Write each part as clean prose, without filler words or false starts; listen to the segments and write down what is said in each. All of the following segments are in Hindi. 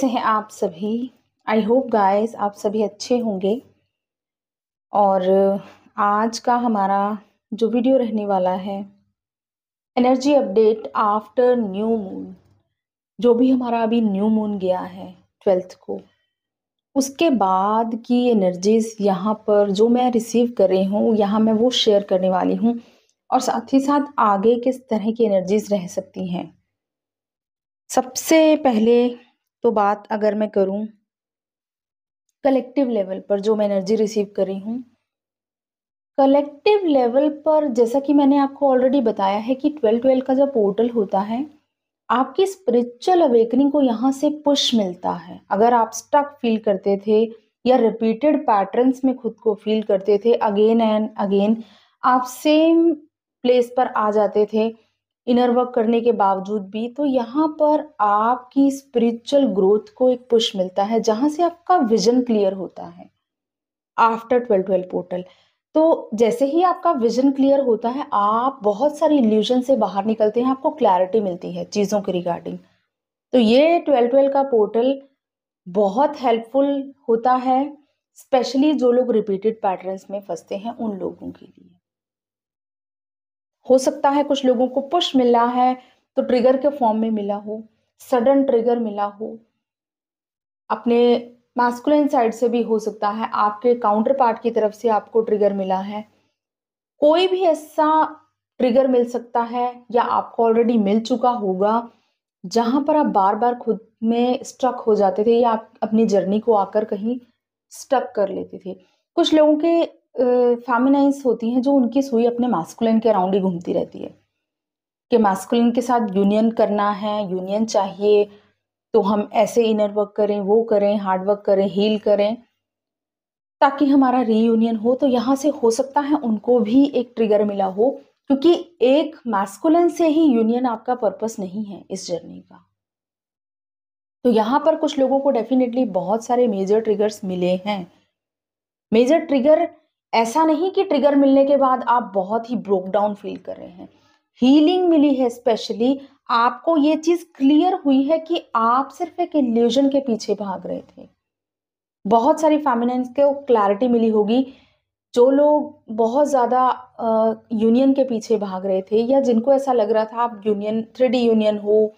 कैसे हैं आप सभी? आई होप गाइस आप सभी अच्छे होंगे। और आज का हमारा जो वीडियो रहने वाला है, energy update after new moon. जो भी हमारा अभी न्यू मून गया है 12th को, उसके बाद की एनर्जीज यहाँ पर जो मैं रिसीव कर रही हूँ, यहाँ मैं वो शेयर करने वाली हूँ। और साथ ही साथ आगे किस तरह की एनर्जीज रह सकती हैं। सबसे पहले तो बात अगर मैं करूँ कलेक्टिव लेवल पर जो मैं एनर्जी रिसीव कर रही हूँ, कलेक्टिव लेवल पर जैसा कि मैंने आपको ऑलरेडी बताया है कि 12-12 का जब पोर्टल होता है, आपकी स्पिरिचुअल अवेकनिंग को यहाँ से पुश मिलता है। अगर आप स्टक फील करते थे या रिपीटेड पैटर्न्स में खुद को फील करते थे, अगेन एंड अगेन आप सेम प्लेस पर आ जाते थे इनर वर्क करने के बावजूद भी, तो यहाँ पर आपकी स्पिरिचुअल ग्रोथ को एक पुश मिलता है, जहां से आपका विजन क्लियर होता है आफ्टर 12-12 पोर्टल। तो जैसे ही आपका विजन क्लियर होता है, आप बहुत सारी इल्यूजन से बाहर निकलते हैं, आपको क्लैरिटी मिलती है चीज़ों के रिगार्डिंग। तो ये 12-12 का पोर्टल बहुत हेल्पफुल होता है, स्पेशली जो लोग रिपीटेड पैटर्न्स में फंसते हैं उन लोगों के लिए। हो सकता है कुछ लोगों को पुश मिला है तो ट्रिगर के फॉर्म में मिला हो, सडन ट्रिगर मिला हो, अपने मैस्कुलिन साइड से भी हो सकता है, आपके काउंटर पार्ट की तरफ से आपको ट्रिगर मिला है। कोई भी ऐसा ट्रिगर मिल सकता है या आपको ऑलरेडी मिल चुका होगा, जहां पर आप बार बार खुद में स्टक हो जाते थे या आप अपनी जर्नी को आकर कहीं स्टक कर लेते थे। कुछ लोगों के फेमिनाइन्स होती हैं जो उनकी सुई अपने मैस्कुलिन के अराउंड ही घूमती रहती है कि मैस्कुलिन के साथ यूनियन करना है, यूनियन चाहिए, तो हम ऐसे इनर वर्क करें, वो करें, हार्ड वर्क करें, हील करें ताकि हमारा रीयूनियन हो। तो यहाँ से हो सकता है उनको भी एक ट्रिगर मिला हो, क्योंकि एक मैस्कुलिन से ही यूनियन आपका पर्पस नहीं है इस जर्नी का। तो यहाँ पर कुछ लोगों को डेफिनेटली बहुत सारे मेजर ट्रिगर्स मिले हैं। मेजर ट्रिगर ऐसा नहीं कि ट्रिगर मिलने के बाद आप बहुत ही ब्रोक डाउन फील कर रहे हैं, हीलिंग मिली है। स्पेशली आपको ये चीज क्लियर हुई है कि आप सिर्फ एक इल्यूजन के पीछे भाग रहे थे। बहुत सारी फेमिनाइन्स को क्लैरिटी मिली होगी, जो लोग बहुत ज्यादा यूनियन के पीछे भाग रहे थे या जिनको ऐसा लग रहा था आप यूनियन 3D यूनियन हो,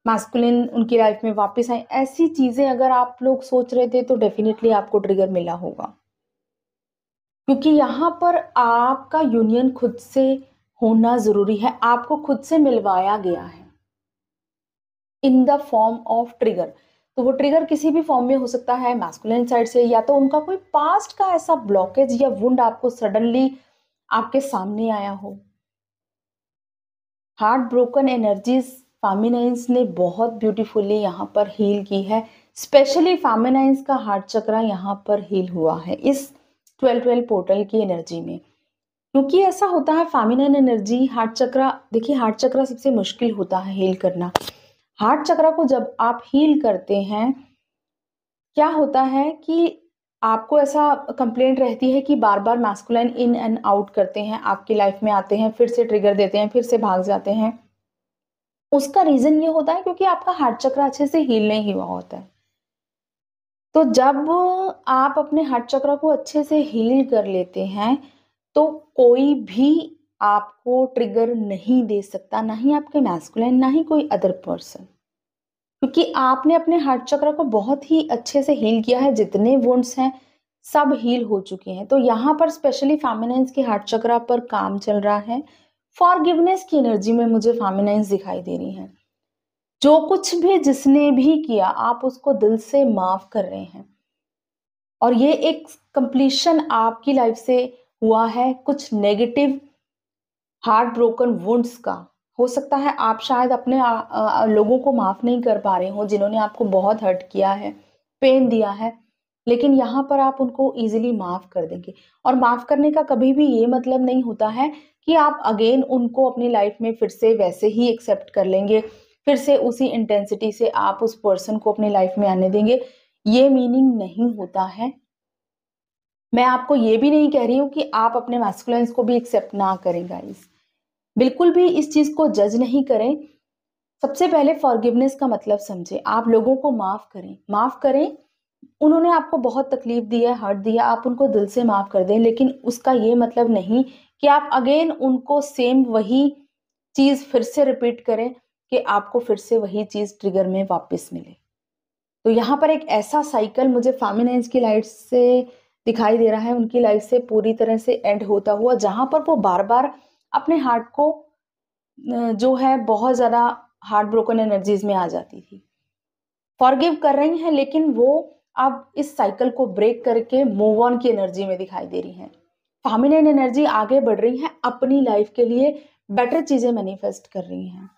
मास्कुलिन उनकी लाइफ में वापस आए, ऐसी चीजें अगर आप लोग सोच रहे थे तो डेफिनेटली आपको ट्रिगर मिला होगा। क्योंकि यहाँ पर आपका यूनियन खुद से होना जरूरी है, आपको खुद से मिलवाया गया है in the form of trigger. तो वो ट्रिगर किसी भी फॉर्म में हो सकता है, मैस्कुलिन साइड से, या तो उनका कोई पास्ट का ऐसा ब्लॉकेज या वुंड आपको सडनली आपके सामने आया हो। हार्ट ब्रोकन एनर्जीज फेमिनाइन्स ने बहुत ब्यूटीफुली यहाँ पर हील की है। स्पेशली फेमिनाइन्स का हार्ट चक्रा यहाँ पर हील हुआ है इस 12-12 पोर्टल की एनर्जी में। क्योंकि ऐसा होता है फेमिनाइन एनर्जी, हार्ट चक्रा, देखिए हार्ट चक्रा सबसे मुश्किल होता है हील करना। हार्ट चक्रा को जब आप हील करते हैं, क्या होता है कि आपको ऐसा कंप्लेंट रहती है कि बार बार मैस्कुलाइन इन एंड आउट करते हैं, आपकी लाइफ में आते हैं, फिर से ट्रिगर देते हैं, फिर से भाग जाते हैं। उसका रीजन ये होता है क्योंकि आपका हार्ट चक्र अच्छे से हील नहीं हुआ होता है। तो जब आप अपने हार्ट चक्र को अच्छे से हील कर लेते हैं, तो कोई भी आपको ट्रिगर नहीं दे सकता, ना ही आपके मैस्कुलाइन, ना ही कोई अदर पर्सन, क्योंकि आपने अपने हार्ट चक्र को बहुत ही अच्छे से हील किया है। जितने वुंड्स हैं सब हील हो चुके हैं। तो यहाँ पर स्पेशली फेमिनाइन्स के हार्ट चक्र पर काम चल रहा है। फॉरगिवनेस की एनर्जी में मुझे फेमिनाइन्स दिखाई दे रही हैं। जो कुछ भी जिसने भी किया, आप उसको दिल से माफ कर रहे हैं, और ये एक कंप्लीशन आपकी लाइफ से हुआ है कुछ नेगेटिव हार्ट ब्रोकन वुंड्स का। हो सकता है आप शायद अपने लोगों को माफ नहीं कर पा रहे हो जिन्होंने आपको बहुत हर्ट किया है, पेन दिया है, लेकिन यहाँ पर आप उनको इजीली माफ कर देंगे। और माफ करने का कभी भी ये मतलब नहीं होता है कि आप अगेन उनको अपनी लाइफ में फिर से वैसे ही एक्सेप्ट कर लेंगे, फिर से उसी इंटेंसिटी से आप उस पर्सन को अपनी लाइफ में आने देंगे। ये मीनिंग नहीं होता है। मैं आपको ये भी नहीं कह रही हूँ कि आप अपने मैस्कुलाइन्स को भी एक्सेप्ट ना करें गाइस, बिल्कुल भी इस चीज को जज नहीं करें। सबसे पहले फॉरगिवनेस का मतलब समझें, आप लोगों को माफ़ करें। माफ़ करें, उन्होंने आपको बहुत तकलीफ़ दी है, हर्ट दिया, आप उनको दिल से माफ़ कर दें, लेकिन उसका ये मतलब नहीं कि आप अगेन उनको सेम वही चीज़ फिर से रिपीट करें कि आपको फिर से वही चीज़ ट्रिगर में वापस मिले। तो यहाँ पर एक ऐसा साइकिल मुझे फेमिनाइन्स की लाइफ से दिखाई दे रहा है, उनकी लाइफ से पूरी तरह से एंड होता हुआ, जहाँ पर वो बार-बार अपने हार्ट को जो है बहुत ज़्यादा हार्ट ब्रोकन एनर्जीज़ में आ जाती थी। फॉरगिव कर रही हैं, लेकिन वो अब इस साइकिल को ब्रेक करके मूव ऑन की एनर्जी में दिखाई दे रही हैं। फेमिनिन एनर्जी आगे बढ़ रही है, अपनी लाइफ के लिए बेटर चीज़ें मैनिफेस्ट कर रही हैं।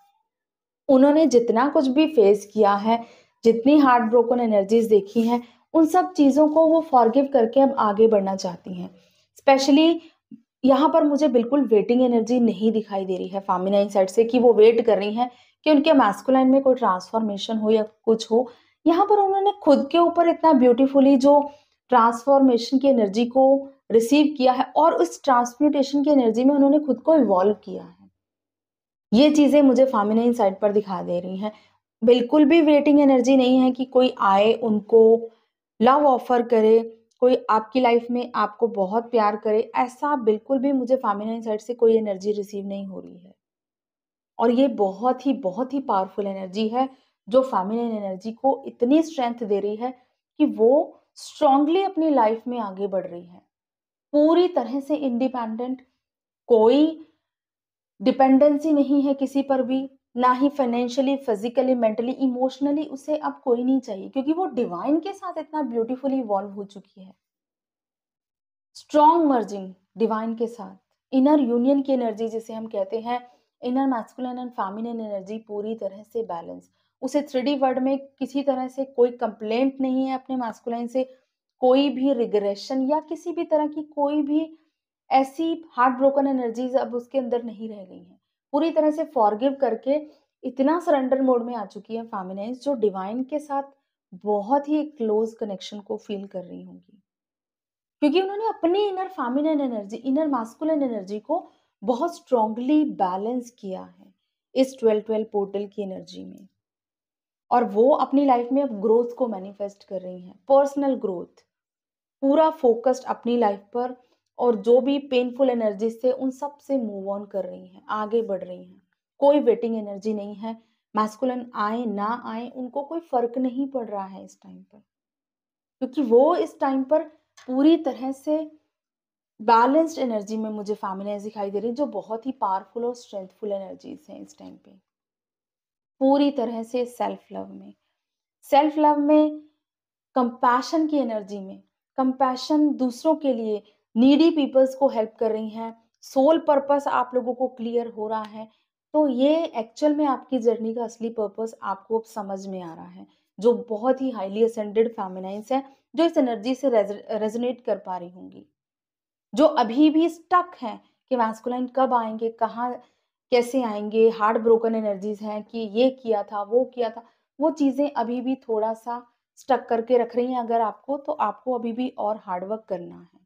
उन्होंने जितना कुछ भी फेस किया है, जितनी हार्ट ब्रोकन एनर्जीज़ देखी हैं, उन सब चीज़ों को वो फॉरगिव करके अब आगे बढ़ना चाहती हैं। स्पेशली यहाँ पर मुझे बिल्कुल वेटिंग एनर्जी नहीं दिखाई दे रही है फेमिनाइन साइड से कि वो वेट कर रही हैं कि उनके मैस्कुलाइन में कोई ट्रांसफॉर्मेशन हो या कुछ हो। यहाँ पर उन्होंने खुद के ऊपर इतना ब्यूटीफुली जो ट्रांसफॉर्मेशन की एनर्जी को रिसीव किया है और उस ट्रांसम्यूटेशन की एनर्जी में उन्होंने खुद को इवॉल्व किया है। ये चीज़ें मुझे फेमिनिन साइड पर दिखा दे रही हैं। बिल्कुल भी वेटिंग एनर्जी नहीं है कि कोई आए, उनको लव ऑफ़र करे, कोई आपकी लाइफ़ में आपको बहुत प्यार करे, ऐसा बिल्कुल भी मुझे फेमिनिन साइड से कोई एनर्जी रिसीव नहीं हो रही है। और ये बहुत ही पावरफुल एनर्जी है, जो फेमिनिन एनर्जी को इतनी स्ट्रेंथ दे रही है कि वो स्ट्रांगली अपनी लाइफ़ में आगे बढ़ रही है। पूरी तरह से इंडिपेंडेंट, कोई डिपेंडेंसी नहीं है किसी पर भी, ना ही फाइनेंशियली, फिजिकली, मेंटली, इमोशनली उसे अब कोई नहीं चाहिए, क्योंकि वो डिवाइन के साथ इतना ब्यूटीफुली इवॉल्व हो चुकी है। स्ट्रॉन्ग मर्जिंग डिवाइन के साथ, इनर यूनियन की एनर्जी जिसे हम कहते हैं, inner masculine and feminine energy पूरी तरह से बैलेंस। उसे 3D वर्ड में किसी तरह से कोई कंप्लेंट नहीं है अपने मैस्कुलिन से, कोई भी रिग्रेशन या किसी भी तरह की कोई भी ऐसी हार्ट ब्रोकन एनर्जीज अब उसके अंदर नहीं रह गई हैं। पूरी तरह से फॉरगिव करके इतना सरेंडर मोड में आ चुकी है फेमिनाइज, जो डिवाइन के साथ बहुत ही क्लोज कनेक्शन को फील कर रही होंगी, क्योंकि उन्होंने अपनी inner feminine energy, inner masculine energy को बहुत स्ट्रांगली बैलेंस किया है इस 12-12 पोर्टल की एनर्जी में। और वो अपनी लाइफ में अब ग्रोथ को मैनिफेस्ट कर रही हैं, पर्सनल ग्रोथ, पूरा फोकस्ड अपनी लाइफ पर, और जो भी पेनफुल एनर्जी से उन सब से मूव ऑन कर रही हैं, आगे बढ़ रही हैं। कोई वेटिंग एनर्जी नहीं है, मैस्कुलिन आए ना आए उनको कोई फर्क नहीं पड़ रहा है इस टाइम पर, क्योंकि वो इस टाइम पर पूरी तरह से बैलेंस्ड एनर्जी में मुझे फेमिनिन दिखाई दे रही है, जो बहुत ही पावरफुल और स्ट्रेंथफुल एनर्जीज हैं इस टाइम पे। पूरी तरह से सेल्फ लव में, कंपैशन की एनर्जी में, कंपैशन दूसरों के लिए, नीडी पीपल्स को हेल्प कर रही हैं, सोल पर्पस आप लोगों को क्लियर हो रहा है। तो ये एक्चुअल में आपकी जर्नी का असली पर्पस आपको अब समझ में आ रहा है, जो बहुत ही हाईली असेंडेड फेमिनाइन्स है, जो इस एनर्जी से रेजोनेट कर पा रही होंगी। जो अभी भी स्टक हैं कि मैस्कुलाइन कब आएँगे, कहाँ कैसे आएँगे, हार्ट ब्रोकन एनर्जीज़ हैं कि ये किया था, वो किया था, वो चीज़ें अभी भी थोड़ा-सा स्टक करके रख रही हैं अगर आपको, तो आपको अभी भी और हार्ड वर्क करना है।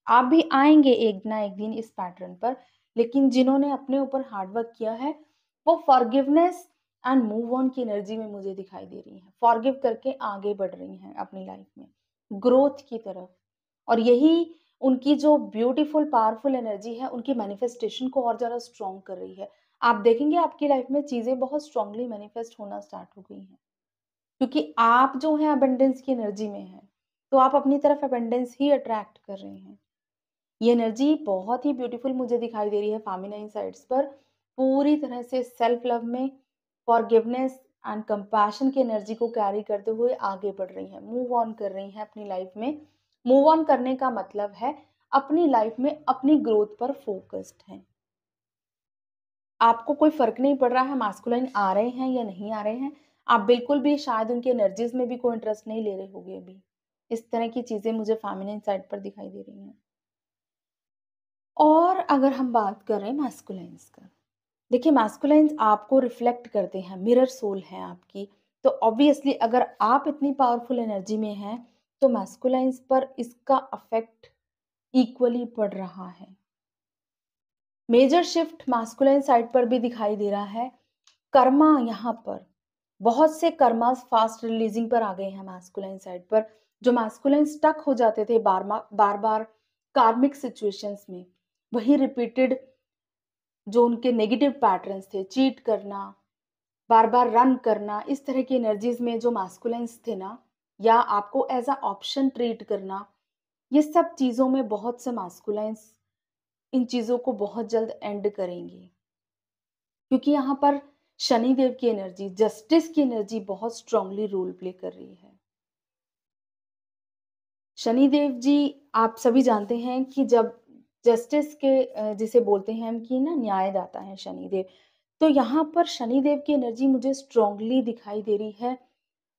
आप भी आएँगे एक ना एक दिन इस पैटर्न पर, लेकिन जिन्होंने अपने ऊपर हार्ड वर्क किया है, वो फॉरगिवनेस एंड मूव ऑन की एनर्जी में मुझे दिखाई दे रही हैं। फॉरगिव करके आगे बढ़ रही हैं अपनी लाइफ़ में, ग्रोथ की तरफ। और यही उनकी जो ब्यूटीफुल पावरफुल एनर्जी है, उनकी मैनिफेस्टेशन को और ज़्यादा स्ट्रॉन्ग कर रही है। आप देखेंगे आपकी लाइफ में चीज़ें बहुत स्ट्रॉन्गली मैनिफेस्ट होना स्टार्ट हो गई हैं, क्योंकि आप जो हैं अबंडेंस की एनर्जी में हैं, तो आप अपनी तरफ अबंडेंस ही अट्रैक्ट कर रहे हैं। ये एनर्जी बहुत ही ब्यूटीफुल मुझे दिखाई दे रही है फेमिनाइन साइड्स पर, पूरी तरह से सेल्फ लव में, फॉरगिवनेस एंड कंपैशन की एनर्जी को कैरी करते हुए आगे बढ़ रही हैं, मूव ऑन कर रही हैं अपनी लाइफ में। मूव ऑन करने का मतलब है अपनी लाइफ में अपनी ग्रोथ पर फोकस्ड हैं। आपको कोई फ़र्क नहीं पड़ रहा है मास्कुलाइन आ रहे हैं या नहीं आ रहे हैं। आप बिल्कुल भी शायद उनकी एनर्जीज़ में भी कोई इंटरेस्ट नहीं ले रहे होंगे अभी। इस तरह की चीज़ें मुझे फेमिनिन साइड पर दिखाई दे रही हैं। और अगर हम बात करें मैस्कुलाइन्स का, देखिए मैस्कुलाइन्स आपको रिफ्लेक्ट करते हैं, मिरर सोल है आपकी। तो ऑब्वियसली अगर आप इतनी पावरफुल एनर्जी में हैं, तो मैस्कुलाइन्स पर इसका इफ़ेक्ट इक्वली पड़ रहा है। मेजर शिफ्ट मैस्कुलाइन साइड पर भी दिखाई दे रहा है। कर्मा यहाँ पर बहुत से कर्मास फास्ट रिलीजिंग पर आ गए हैं मैस्कुलाइन साइड पर। जो मैस्कुलाइन स्टक हो जाते थे बार बार कार्मिक सिचुएशंस में, वही रिपीटेड जो उनके नेगेटिव पैटर्न्स थे, चीट करना, बार बार रन करना, इस तरह की एनर्जीज में जो मैस्कुलाइन्स थे ना, या आपको एज अ ऑप्शन ट्रीट करना, ये सब चीजों में बहुत से मैस्कुलाइन्स इन चीजों को बहुत जल्द एंड करेंगे, क्योंकि यहाँ पर शनिदेव की एनर्जी, जस्टिस की एनर्जी बहुत स्ट्रांगली रोल प्ले कर रही है। शनिदेव जी, आप सभी जानते हैं कि जब जस्टिस के जिसे बोलते हैं हम कि ना न्यायदाता है शनिदेव, तो यहाँ पर शनिदेव की एनर्जी मुझे स्ट्रांगली दिखाई दे रही है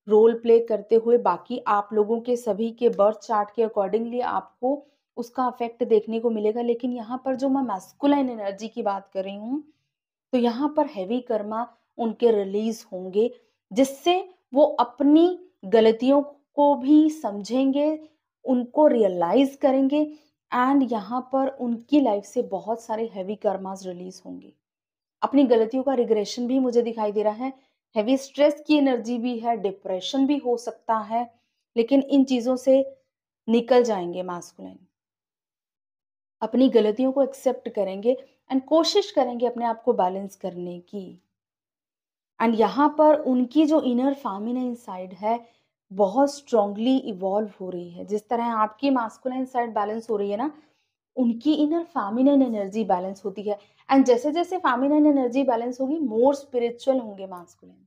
रोल प्ले करते हुए। बाकी आप लोगों के सभी के बर्थ चार्ट के अकॉर्डिंगली आपको उसका इफेक्ट देखने को मिलेगा, लेकिन यहाँ पर जो मैं मैस्कुलाइन एनर्जी की बात कर रही हूँ, तो यहाँ पर हैवी कर्मा उनके रिलीज होंगे, जिससे वो अपनी गलतियों को भी समझेंगे, उनको रियलाइज करेंगे, एंड यहाँ पर उनकी लाइफ से बहुत सारे हैवी कर्मास रिलीज होंगे। अपनी गलतियों का रिग्रेशन भी मुझे दिखाई दे रहा है, हैवी स्ट्रेस की एनर्जी भी है, डिप्रेशन भी हो सकता है, लेकिन इन चीजों से निकल जाएंगे मैस्कुलाइन। अपनी गलतियों को एक्सेप्ट करेंगे एंड कोशिश करेंगे अपने आप को बैलेंस करने की। एंड यहाँ पर उनकी जो इनर फेमिनिन साइड है बहुत स्ट्रांगली इवॉल्व हो रही है। जिस तरह आपकी मास्कुलाइन साइड बैलेंस हो रही है ना, उनकी इनर फेमिनिन एनर्जी बैलेंस होती है। एंड जैसे जैसे फेमिनिन एनर्जी बैलेंस होगी, मोर स्पिरिचुअल होंगे मास्कुलाइन,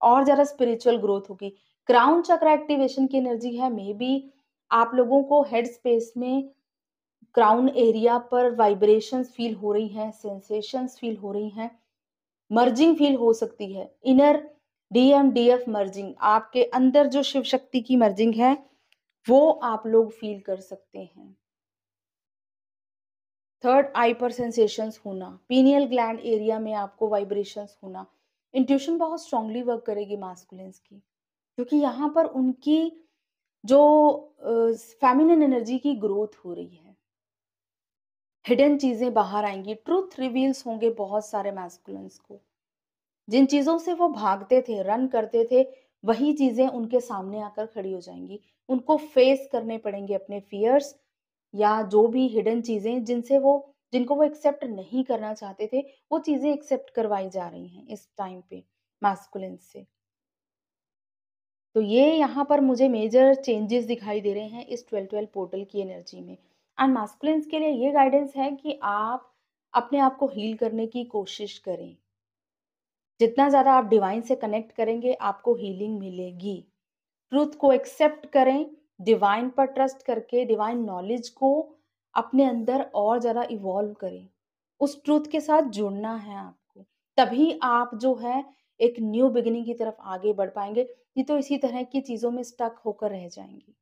और ज्यादा स्पिरिचुअल ग्रोथ होगी। क्राउन चक्र एक्टिवेशन की एनर्जी है, मे बी आप लोगों को हेड स्पेस में क्राउन एरिया पर वाइब्रेशंस फील हो रही हैं, सेंसेशंस फील हो रही हैं, मर्जिंग फील हो सकती है। इनर डीएमडीएफ मर्जिंग, आपके अंदर जो शिव शक्ति की मर्जिंग है वो आप लोग फील कर सकते हैं। थर्ड आई पर सेंसेशंस होना, पीनियल ग्लैंड एरिया में आपको वाइब्रेशंस होना, इंट्यूशन बहुत स्ट्रांगली वर्क करेगी मास्कुलिन्स की, क्योंकि यहाँ पर उनकी जो फेमिनिन एनर्जी की ग्रोथ हो रही है, हिडन चीजें बाहर आएंगी, ट्रूथ रिवील्स होंगे बहुत सारे मैस्कुलिन्स को। जिन चीजों से वो भागते थे, रन करते थे, वही चीजें उनके सामने आकर खड़ी हो जाएंगी। उनको फेस करने पड़ेंगे अपने फियर्स, या जो भी हिडन चीजें जिनको वो एक्सेप्ट नहीं करना चाहते थे, वो चीजें एक्सेप्ट करवाई जा रही हैं इस टाइम पे मैस्कुलिन से। तो ये यहाँ पर मुझे मेजर चेंजेस दिखाई दे रहे हैं इस 12-12 पोर्टल की एनर्जी में। एंड मैस्कुलिन्स के लिए ये गाइडेंस है कि आप अपने आप को हील करने की कोशिश करें। जितना ज़्यादा आप डिवाइन से कनेक्ट करेंगे, आपको हीलिंग मिलेगी। ट्रूथ को एक्सेप्ट करें, डिवाइन पर ट्रस्ट करके डिवाइन नॉलेज को अपने अंदर और ज़्यादा इवॉल्व करें। उस ट्रूथ के साथ जुड़ना है आपको, तभी आप जो है एक न्यू बिगिनिंग की तरफ आगे बढ़ पाएंगे। नहीं तो इसी तरह की चीज़ों में स्टक होकर रह जाएंगे।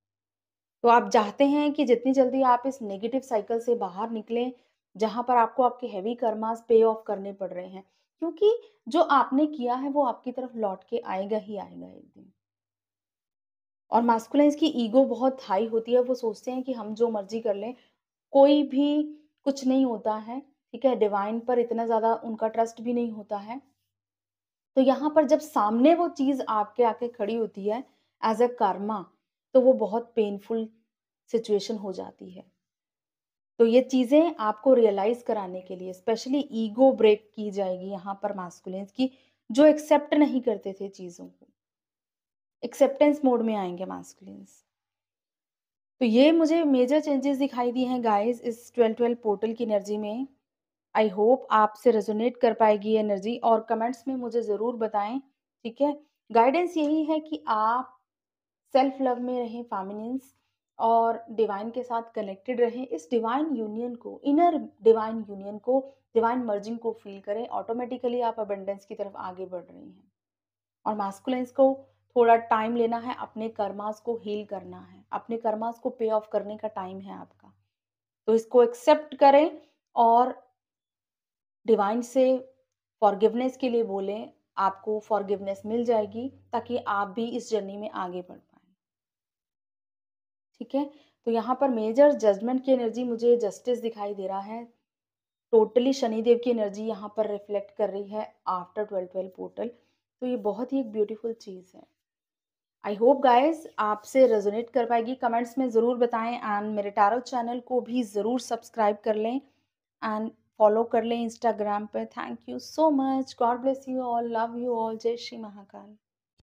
तो आप चाहते हैं कि जितनी जल्दी आप इस नेगेटिव साइकिल से बाहर निकलें, जहाँ पर आपको आपके हेवी कर्मास पे ऑफ करने पड़ रहे हैं, क्योंकि जो आपने किया है वो आपकी तरफ लौट के आएगा ही आएगा एक दिन। और मास्कुलाइन्स की ईगो बहुत हाई होती है, वो सोचते हैं कि हम जो मर्जी कर लें, कोई भी कुछ नहीं होता है, ठीक है? डिवाइन पर इतना ज़्यादा उनका ट्रस्ट भी नहीं होता है। तो यहाँ पर जब सामने वो चीज़ आपके आके खड़ी होती है एज़ अ कर्मा, तो वो बहुत पेनफुल सिचुएशन हो जाती है। तो ये चीज़ें आपको रियलाइज़ कराने के लिए स्पेशली ईगो ब्रेक की जाएगी यहाँ पर मास्कुलिन्स की, जो एक्सेप्ट नहीं करते थे चीज़ों को। एक्सेप्टेंस मोड में आएँगे मास्कुलिन्स। तो ये मुझे मेजर चेंजेस दिखाई दिए हैं गाइज़ इस 12-12 पोर्टल की एनर्जी में। आई होप आपसे रेज़ोनेट कर पाएगी ये एनर्जी, और कमेंट्स में मुझे ज़रूर बताएँ, ठीक है? गाइडेंस यही है कि आप सेल्फ लव में रहें, फेमिनिन्स, और डिवाइन के साथ कनेक्टेड रहें। इस डिवाइन यूनियन को, इनर डिवाइन यूनियन को, डिवाइन मर्जिंग को फ़ील करें। ऑटोमेटिकली आप अबंडेंस की तरफ आगे बढ़ रही हैं। और मास्कुलिन्स को थोड़ा टाइम लेना है, अपने कर्मास को हील करना है, अपने कर्मास को पे ऑफ करने का टाइम है आपका। तो इसको एक्सेप्ट करें और डिवाइन से फॉरगिवनेस के लिए बोलें, आपको फॉरगिवनेस मिल जाएगी, ताकि आप भी इस जर्नी में आगे बढ़ पाएँ। ठीक है? तो यहाँ पर मेजर जजमेंट की एनर्जी मुझे जस्टिस दिखाई दे रहा है। टोटली शनिदेव की एनर्जी यहाँ पर रिफ्लेक्ट कर रही है आफ्टर 12-12 पोर्टल। तो ये बहुत ही एक ब्यूटीफुल चीज़ है। आई होप गाइस आपसे रेजोनेट कर पाएगी, कमेंट्स में ज़रूर बताएं एंड मेरे टैरो चैनल को भी ज़रूर सब्सक्राइब कर लें एंड फॉलो कर लें इंस्टाग्राम पे। Thank you so much, God bless you all, love you all, जय श्री महाकाल।